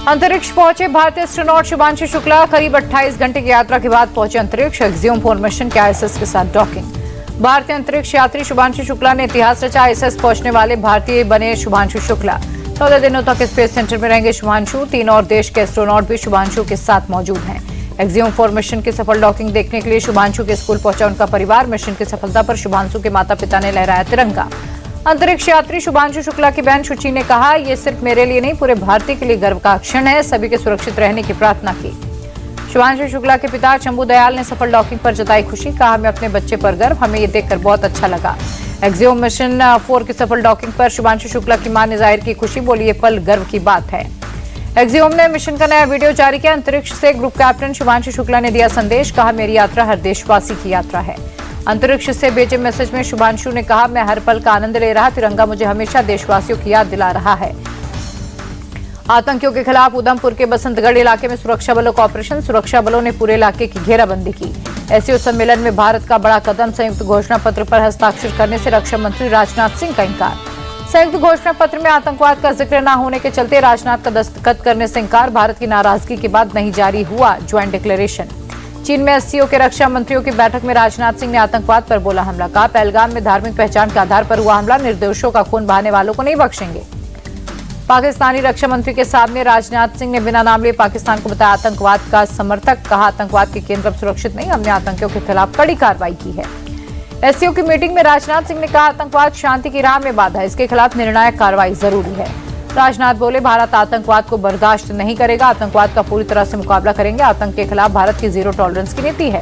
अंतरिक्ष पहुंचे भारतीय एस्ट्रोनॉट शुभांशु शुक्ला। करीब 28 घंटे की यात्रा के बाद पहुंचे अंतरिक्ष। एक्सियोम फॉर्मेशन के आईएसएस के साथ डॉकिंग। भारतीय अंतरिक्ष यात्री शुभांशु शुक्ला ने इतिहास रचा। आईएसएस पहुंचने वाले भारतीय बने शुभांशु शुक्ला। 14 दिनों तक स्पेस सेंटर में रहेंगे शुभांशु। 3 और देश के एस्ट्रोनॉट भी शुभांशु के साथ मौजूद हैं। एक्सियोम फॉर्मेशन की सफल डॉकिंग देखने के लिए शुभांशु के स्कूल पहुंचा उनका परिवार। मिशन की सफलता पर शुभांशु के माता पिता ने लहराया तिरंगा। अंतरिक्ष यात्री शुभांशु शुक्ला की बहन शुचि ने कहा, ये सिर्फ मेरे लिए नहीं पूरे भारतीय के लिए गर्व का क्षण है। सभी के सुरक्षित रहने की प्रार्थना की। शुभांशु शुक्ला के पिता शंभू दयाल ने सफल डॉकिंग पर जताई खुशी। कहा, मैं अपने बच्चे पर गर्व, हमें ये देखकर बहुत अच्छा लगा। एक्सियोम मिशन 4 की सफल डॉकिंग पर शुभांशु शुक्ला की मां ने जाहिर की खुशी। बोली, ये पल गर्व की बात है। एक्सियोम ने मिशन का नया वीडियो जारी किया। अंतरिक्ष से ग्रुप कैप्टन शुभांशु शुक्ला ने दिया संदेश। कहा, मेरी यात्रा हर देशवासी की यात्रा है। अंतरिक्ष से भेजे मैसेज में शुभांशु ने कहा, मैं हर पल का आनंद ले रहा। तिरंगा मुझे हमेशा देशवासियों की याद दिला रहा है। आतंकियों के खिलाफ उधमपुर के बसंतगढ़ इलाके में सुरक्षा बलों का ऑपरेशन। सुरक्षा बलों ने पूरे इलाके की घेराबंदी की। एससीओ सम्मेलन में भारत का बड़ा कदम। संयुक्त घोषणा पत्र पर हस्ताक्षर करने से रक्षा मंत्री राजनाथ सिंह का इंकार। संयुक्त घोषणा पत्र में आतंकवाद का जिक्र न होने के चलते राजनाथ का दस्तखत करने से इंकार। भारत की नाराजगी के बाद नहीं जारी हुआ ज्वाइंट डिक्लेरेशन। चीन में एससीओ के रक्षा मंत्रियों की बैठक में राजनाथ सिंह ने आतंकवाद पर बोला हमला। कहा, पहलगाम में धार्मिक पहचान के आधार पर हुआ हमला। निर्दोषों का खून बहाने वालों को नहीं बख्शेंगे। पाकिस्तानी रक्षा मंत्री के सामने राजनाथ सिंह ने बिना नाम लिए पाकिस्तान को बताया आतंकवाद का समर्थक। कहा, आतंकवाद के केंद्र अब सुरक्षित नहीं, हमने आतंकियों के खिलाफ कड़ी कार्रवाई की है। एससीओ की मीटिंग में राजनाथ सिंह ने कहा, आतंकवाद शांति की राह में बाधा है, इसके खिलाफ निर्णायक कार्रवाई जरूरी है। राजनाथ बोले, भारत आतंकवाद को बर्दाश्त नहीं करेगा। आतंकवाद का पूरी तरह से मुकाबला करेंगे। आतंक के खिलाफ भारत की जीरो टॉलरेंस की नीति है।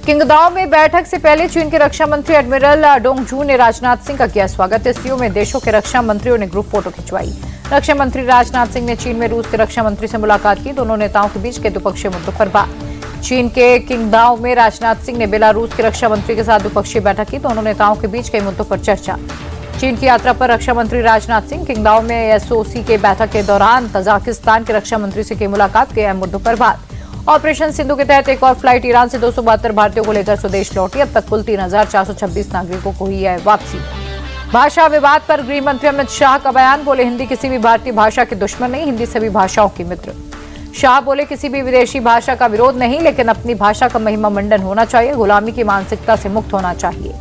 किंगदाओ में बैठक से पहले चीन के रक्षा मंत्री एडमिरल डोंग जू ने राजनाथ सिंह का किया स्वागत। एससीओ में देशों के रक्षा मंत्रियों ने ग्रुप फोटो खिंचवाई। रक्षा मंत्री राजनाथ सिंह ने चीन में रूस के रक्षा मंत्री से मुलाकात की। दोनों नेताओं के बीच के द्विपक्षीय मुद्दों पर बात। चीन के किंगदाओ में राजनाथ सिंह ने बेलारूस के रक्षा मंत्री के साथ द्विपक्षीय बैठक की। दोनों नेताओं के बीच कई मुद्दों पर चर्चा। चीन की यात्रा पर रक्षा मंत्री राजनाथ सिंह किंगदाओ में एसओसी के बैठक के दौरान तजाकिस्तान के रक्षा मंत्री से की मुलाकात के अहम मुद्दों पर बात। ऑपरेशन सिंधु के तहत एक और फ्लाइट ईरान से 272 भारतीयों को लेकर स्वदेश लौटी। अब तक कुल 3426 नागरिकों को हुई है वापसी। भाषा विवाद पर गृह मंत्री अमित शाह का बयान। बोले, हिंदी किसी भी भारतीय भाषा के दुश्मन नहीं, हिंदी सभी भाषाओं की मित्र। शाह बोले, किसी भी विदेशी भाषा का विरोध नहीं, लेकिन अपनी भाषा का महिमा मंडन होना चाहिए। गुलामी की मानसिकता से मुक्त होना चाहिए।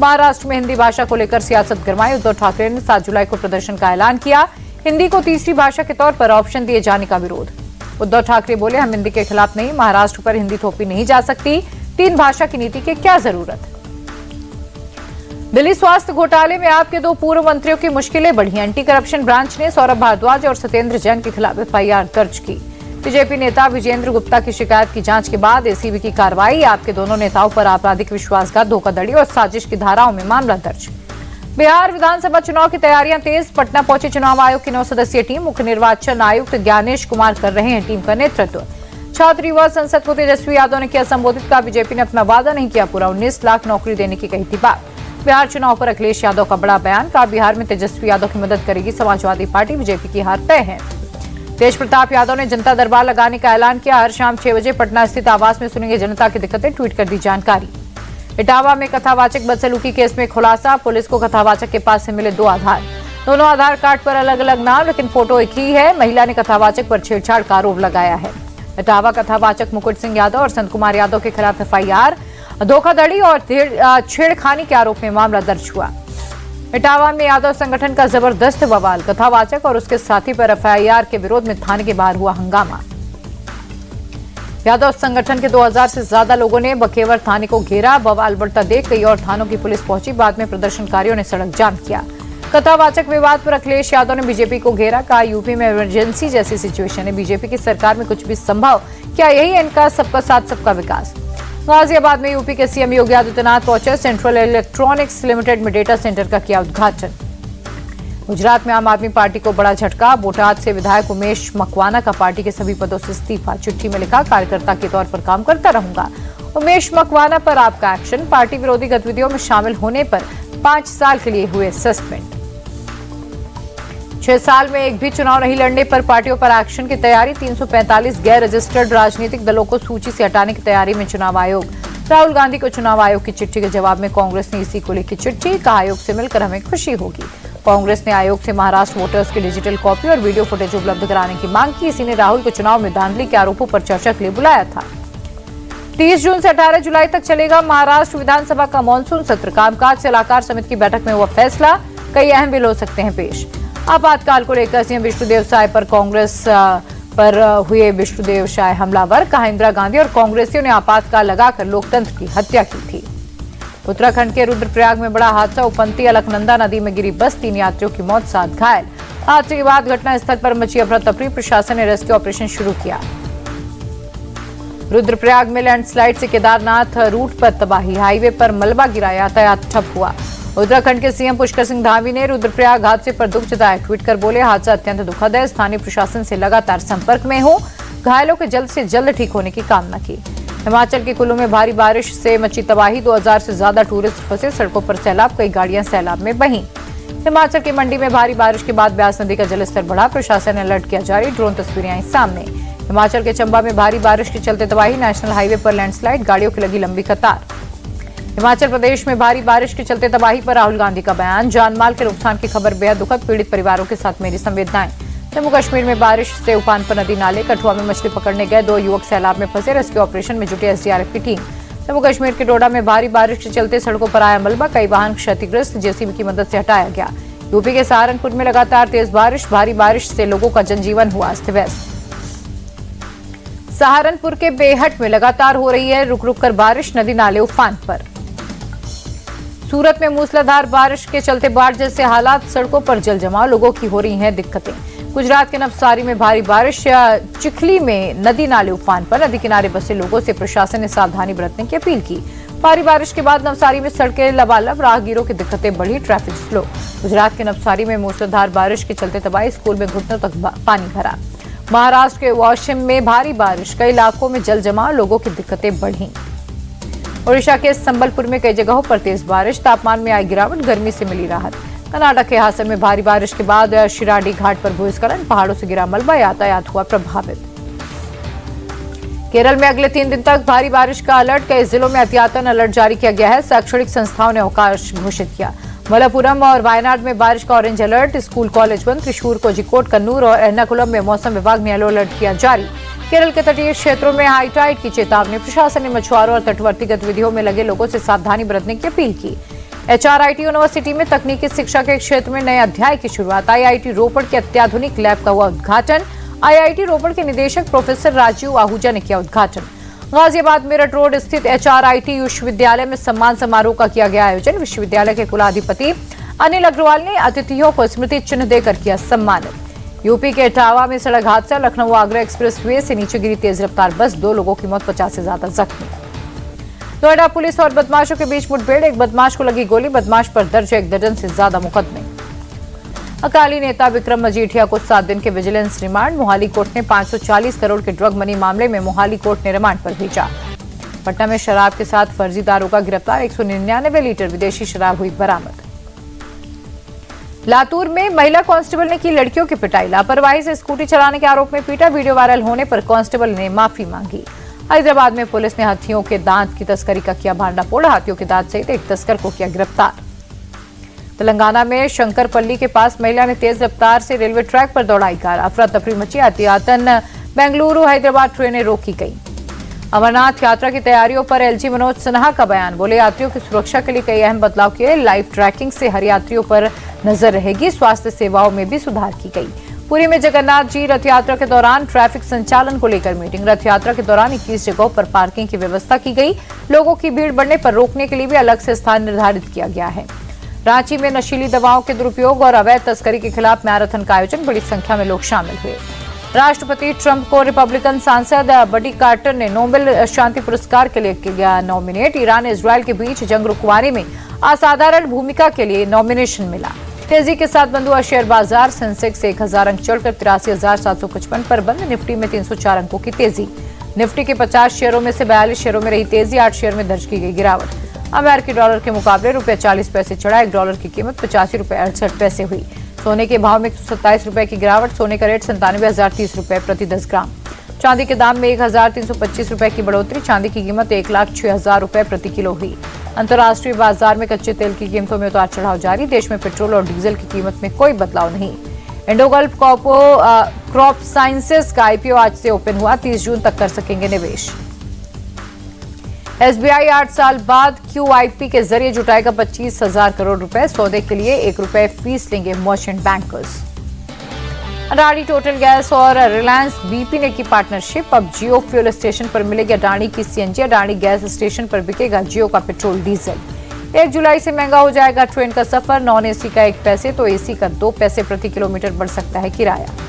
महाराष्ट्र में हिंदी भाषा को लेकर सियासत गरमाई। उद्धव ठाकरे ने 7 जुलाई को प्रदर्शन का ऐलान किया। हिंदी को तीसरी भाषा के तौर पर ऑप्शन दिए जाने का विरोध। उद्धव ठाकरे बोले, हम हिंदी के खिलाफ नहीं, महाराष्ट्र पर हिंदी थोपी नहीं जा सकती। 3 भाषा की नीति की क्या जरूरत। दिल्ली स्वास्थ्य घोटाले में आपके 2 पूर्व मंत्रियों की मुश्किलें बढ़ी। एंटी करप्शन ब्रांच ने सौरभ भारद्वाज और सत्येंद्र जैन के खिलाफ एफआईआर दर्ज की। बीजेपी नेता विजेंद्र गुप्ता की शिकायत की जांच के बाद एसीबी की कार्रवाई। आपके दोनों नेताओं पर आपराधिक विश्वासघात, धोखाधड़ी और साजिश की धाराओं में मामला दर्ज। बिहार विधानसभा चुनाव की तैयारियां तेज। पटना पहुंची चुनाव आयोग की 9 सदस्यीय टीम। मुख्य निर्वाचन आयुक्त ज्ञानेश कुमार कर रहे हैं टीम का नेतृत्व। छात्र युवा संसद को तेजस्वी यादव ने किया संबोधित। कहा, बीजेपी ने अपना वादा नहीं किया पूरा। 19 लाख नौकरी देने की कही थी बात। बिहार चुनाव पर अखिलेश यादव का बड़ा बयान। कहा, बिहार में तेजस्वी यादव की मदद करेगी समाजवादी पार्टी। बीजेपी की हार तय है। तेज प्रताप यादव ने जनता दरबार लगाने का ऐलान किया। हर शाम 6 बजे पटना स्थित आवास में सुनेंगे जनता की दिक्कतें। ट्वीट कर दी जानकारी। इटावा में कथावाचक बदसलूकी केस में खुलासा। पुलिस को कथावाचक के पास से मिले 2 आधार। दोनों आधार कार्ड पर अलग अलग नाम, लेकिन फोटो एक ही है। महिला ने कथावाचक पर छेड़छाड़ का आरोप लगाया है। इटावा कथावाचक मुकुट सिंह यादव और संत कुमार यादव के खिलाफ एफआईआर। धोखाधड़ी और छेड़खानी के आरोप में मामला दर्ज हुआ। इटावा में यादव संगठन का जबरदस्त बवाल। कथावाचक और उसके साथी पर एफआईआर के विरोध में थाने के बाहर हुआ हंगामा। यादव संगठन के 2000 से ज्यादा लोगों ने बकेवर थाने को घेरा। बवाल बढ़ता देख कई और थानों की पुलिस पहुंची। बाद में प्रदर्शनकारियों ने सड़क जाम किया। कथावाचक विवाद पर अखिलेश यादव ने बीजेपी को घेरा। कहा, यूपी में इमरजेंसी जैसी सिचुएशन है, बीजेपी की सरकार में कुछ भी संभव। क्या यही है इनका सबका साथ सबका विकास। गाजियाबाद में यूपी के सीएम योगी आदित्यनाथ पहुंचे। सेंट्रल इलेक्ट्रॉनिक्स लिमिटेड में डेटा सेंटर का किया उद्घाटन। गुजरात में आम आदमी पार्टी को बड़ा झटका। बोटाद से विधायक उमेश मकवाना का पार्टी के सभी पदों से इस्तीफा। चिट्ठी में लिखा, कार्यकर्ता के तौर पर काम करता रहूंगा। उमेश मकवाना पर आपका एक्शन। पार्टी विरोधी गतिविधियों में शामिल होने पर 5 साल के लिए हुए सस्पेंड। 6 साल में एक भी चुनाव नहीं लड़ने पर पार्टियों पर एक्शन की तैयारी। 345 गैर रजिस्टर्ड राजनीतिक दलों को सूची से हटाने की तैयारी में चुनाव आयोग। राहुल गांधी को चुनाव आयोग की चिट्ठी के जवाब में कांग्रेस ने इसी को लेकर चिट्ठी। कहा, आयोग से मिलकर हमें खुशी होगी। कांग्रेस ने आयोग से महाराष्ट्र वोटर्स की डिजिटल कॉपी और वीडियो फुटेज उपलब्ध कराने की मांग की। इसी ने राहुल को चुनाव में धांधली के आरोपों पर चर्चा के लिए बुलाया था। 30 जून से 18 जुलाई तक चलेगा महाराष्ट्र विधानसभा का मानसून सत्र। कामकाज सलाहकार समिति की बैठक में हुआ फैसला, कई अहम बिल हो सकते हैं पेश। आपातकाल को लेकर सीएम विष्णुदेव साय पर कांग्रेस पर हुए विष्णुदेव साय हमलावर। कहा, इंदिरा गांधी और कांग्रेसियों ने आपातकाल लगाकर लोकतंत्र की हत्या की थी। उत्तराखंड के रुद्रप्रयाग में बड़ा हादसा। उपंती अलकनंदा नदी में गिरी बस, 3 यात्रियों की मौत, 7 घायल। हादसे के बाद घटनास्थल पर मची अफरा तफरी। प्रशासन ने रेस्क्यू ऑपरेशन शुरू किया। रुद्रप्रयाग में लैंडस्लाइड से केदारनाथ रूट पर तबाही। हाईवे पर मलबा गिरा, यातायात ठप हुआ। उत्तराखंड के सीएम पुष्कर सिंह धामी ने रुद्रप्रयाग हादसे पर दुख जताया। ट्वीट कर बोले, हादसा अत्यंत दुखद है। स्थानीय प्रशासन से लगातार संपर्क में हूं। घायलों के जल्द से जल्द ठीक होने की कामना की। हिमाचल के कुल्लू में भारी बारिश से मची तबाही। 2000 से ज्यादा टूरिस्ट फंसे। सड़कों पर सैलाब, कई गाड़ियां सैलाब में बहीं। हिमाचल के मंडी में भारी बारिश के बाद ब्यास नदी का जलस्तर बढ़ा। प्रशासन ने अलर्ट किया जारी। ड्रोन तस्वीरें आई सामने। हिमाचल के चंबा में भारी बारिश के चलते तबाही। नेशनल हाईवे पर लैंडस्लाइड, गाड़ियों की लगी लंबी कतार। हिमाचल प्रदेश में भारी बारिश के चलते तबाही पर राहुल गांधी का बयान। जानमाल के नुकसान की खबर बेहद दुखद। पीड़ित परिवारों के साथ मेरी संवेदनाएं। जम्मू कश्मीर में बारिश से उफान पर नदी नाले। कठुआ में मछली पकड़ने गए 2 युवक सैलाब में फंसे। रेस्क्यू ऑपरेशन में जुटी एसडीआरएफ की टीम। जम्मू कश्मीर के डोडा में भारी बारिश के चलते सड़कों पर आया मलबा। कई वाहन क्षतिग्रस्त, जेसीबी की मदद से हटाया गया। यूपी के सहारनपुर में लगातार तेज बारिश। भारी बारिश से लोगों का जनजीवन हुआ अस्त व्यस्त। सहारनपुर के बेहट में लगातार हो रही है रुक रुक कर बारिश। नदी नाले उफान पर। सूरत में मूसलाधार बारिश के चलते बाढ़ जैसे हालात। सड़कों पर जल जमाव, लोगों की हो रही हैं दिक्कतें। गुजरात के नवसारी में भारी बारिश। चिखली में नदी नाले उफान पर। नदी किनारे बसे लोगों से प्रशासन ने सावधानी बरतने की अपील की। भारी बारिश के बाद नवसारी में सड़कें लबालब। राहगीरों की दिक्कतें बढ़ी, ट्रैफिक स्लो। गुजरात के नवसारी में मूसलाधार बारिश के चलते तबाही। स्कूल में घुटनों तक पानी भरा। महाराष्ट्र के वाशिम में भारी बारिश। कई इलाकों में जल जमाव, लोगों की दिक्कतें बढ़ी। ओडिशा के संबलपुर में कई जगहों पर तेज बारिश। तापमान में आई गिरावट, गर्मी से मिली राहत। कर्नाटक के हासन में भारी बारिश के बाद शिराडी घाट पर भूस्खलन। पहाड़ों से गिरा मलबा, यातायात हुआ प्रभावित। केरल में अगले 3 दिन तक भारी बारिश का अलर्ट। कई जिलों में एहतियातन अलर्ट जारी किया गया है। शैक्षणिक संस्थाओं ने अवकाश घोषित किया। मलप्पुरम और वायनाड में बारिश का ऑरेंज अलर्ट। स्कूल कॉलेज बंद। त्रिशूर, कोझिकोड, कन्नूर और एर्नाकुलम में मौसम विभाग ने येलो अलर्ट किया जारी। केरल के तटीय क्षेत्रों में हाई टाइड की चेतावनी। प्रशासन ने मछुआरों और तटवर्ती गतिविधियों में लगे लोगों से सावधानी बरतने की अपील की। HRIT यूनिवर्सिटी में तकनीकी शिक्षा के क्षेत्र में नए अध्याय की शुरुआत। IIT रोपड़ के अत्याधुनिक लैब का हुआ उद्घाटन। IIT रोपड़ के निदेशक प्रोफेसर राजीव आहूजा ने किया उद्घाटन। गाजियाबाद मेरठ रोड स्थित HRIT विश्वविद्यालय में सम्मान समारोह का किया गया आयोजन। विश्वविद्यालय के कुलाधिपति अनिल अग्रवाल ने अतिथियों को स्मृति चिन्ह देकर किया सम्मानित। यूपी के इटावा में सड़क हादसा। लखनऊ आगरा एक्सप्रेस वे से नीचे गिरी तेज रफ्तार बस। 2 लोगों की मौत, 50 से ज्यादा जख्मी। नोएडा पुलिस और बदमाशों के बीच मुठभेड़। एक बदमाश को लगी गोली। बदमाश पर दर्ज है 1 दर्जन से ज्यादा मुकदमे। अकाली नेता विक्रम मजीठिया को 7 दिन के विजिलेंस रिमांड। मोहाली कोर्ट ने 540 करोड़ के ड्रग मनी मामले में मोहाली कोर्ट ने रिमांड पर भेजा। पटना में शराब के साथ फर्जी दारोगा गिरफ्तार। 199 लीटर विदेशी शराब हुई बरामद। लातूर में महिला कांस्टेबल ने की लड़कियों की पिटाई। लापरवाही से स्कूटी चलाने के आरोप में पीटा। वीडियो वायरल होने पर कांस्टेबल ने माफी मांगी। हैदराबाद में पुलिस ने हाथियों के दांत की तस्करी का किया भांडाफोड़। हाथियों के दांत सहित एक तस्कर को किया गिरफ्तार। तेलंगाना में शंकरपल्ली के पास महिला ने तेज रफ्तार से रेलवे ट्रैक पर दौड़ाई कार। अफरा तफरी मची। एहतियातन बेंगलुरु हैदराबाद ट्रेनें रोकी गई। अमरनाथ यात्रा की तैयारियों पर LG मनोज सिन्हा का बयान। बोले, यात्रियों की सुरक्षा के लिए कई अहम बदलाव किए। लाइव ट्रैकिंग से हर यात्रियों पर नजर रहेगी। स्वास्थ्य सेवाओं में भी सुधार की गई। पुरी में जगन्नाथ जी रथ यात्रा के दौरान ट्रैफिक संचालन को लेकर मीटिंग। रथ यात्रा के दौरान 21 जगहों पर पार्किंग की व्यवस्था की गई। लोगों की भीड़ बढ़ने पर रोकने के लिए भी अलग से स्थान निर्धारित किया गया है। रांची में नशीली दवाओं के दुरुपयोग और अवैध तस्करी के खिलाफ मैराथन का आयोजन। बड़ी संख्या में लोग शामिल हुए। राष्ट्रपति ट्रंप को रिपब्लिकन सांसद बडी कार्टर ने नोबेल शांति पुरस्कार के लिए किया नॉमिनेट। ईरान इजरायल के बीच जंग रुकवाने में असाधारण भूमिका के लिए नॉमिनेशन मिला। तेजी के साथ बंद हुआ शेयर बाजार। सेंसेक्स 1000 अंक चढ़कर 83,755 पर बंद। निफ्टी में 304 अंकों की तेजी। निफ्टी के 50 शेयरों में से 42 शेयरों में रही तेजी। 8 शेयर में दर्ज की गई गिरावट। अमेरिकी डॉलर के मुकाबले ₹40 चढ़ा। 1 डॉलर की कीमत ₹85.68 हुई। सोने के भाव में 127 रुपए की गिरावट। सोने का रेट 97,030 रुपए प्रति 10 ग्राम। चांदी के दाम में 1,325 रुपए की बढ़ोतरी। चांदी की कीमत 1,06,000 रुपए प्रति किलो हुई। अंतर्राष्ट्रीय बाजार में कच्चे तेल की कीमतों में उतार चढ़ाव जारी। देश में पेट्रोल और डीजल की कीमत में कोई बदलाव नहीं। इंडोगल्फ क्रॉप साइंसेज का आईपीओ आज से ओपन हुआ। 30 जून तक कर सकेंगे निवेश। एसबीआई 8 साल बाद क्यूआईपी के जरिए जुटाएगा 25,000 करोड़ रुपए। सौदे के लिए ₹1 फीस लेंगे merchant bankers. Adani total gas और रिलायंस बीपी ने की पार्टनरशिप। अब जियो फ्यूल स्टेशन पर मिलेगी अडानी की सीएनजी। अडानी गैस स्टेशन पर बिकेगा जियो का पेट्रोल डीजल। 1 जुलाई से महंगा हो जाएगा ट्रेन का सफर। नॉन एसी का 1 पैसे तो एसी का 2 पैसे प्रति किलोमीटर बढ़ सकता है किराया।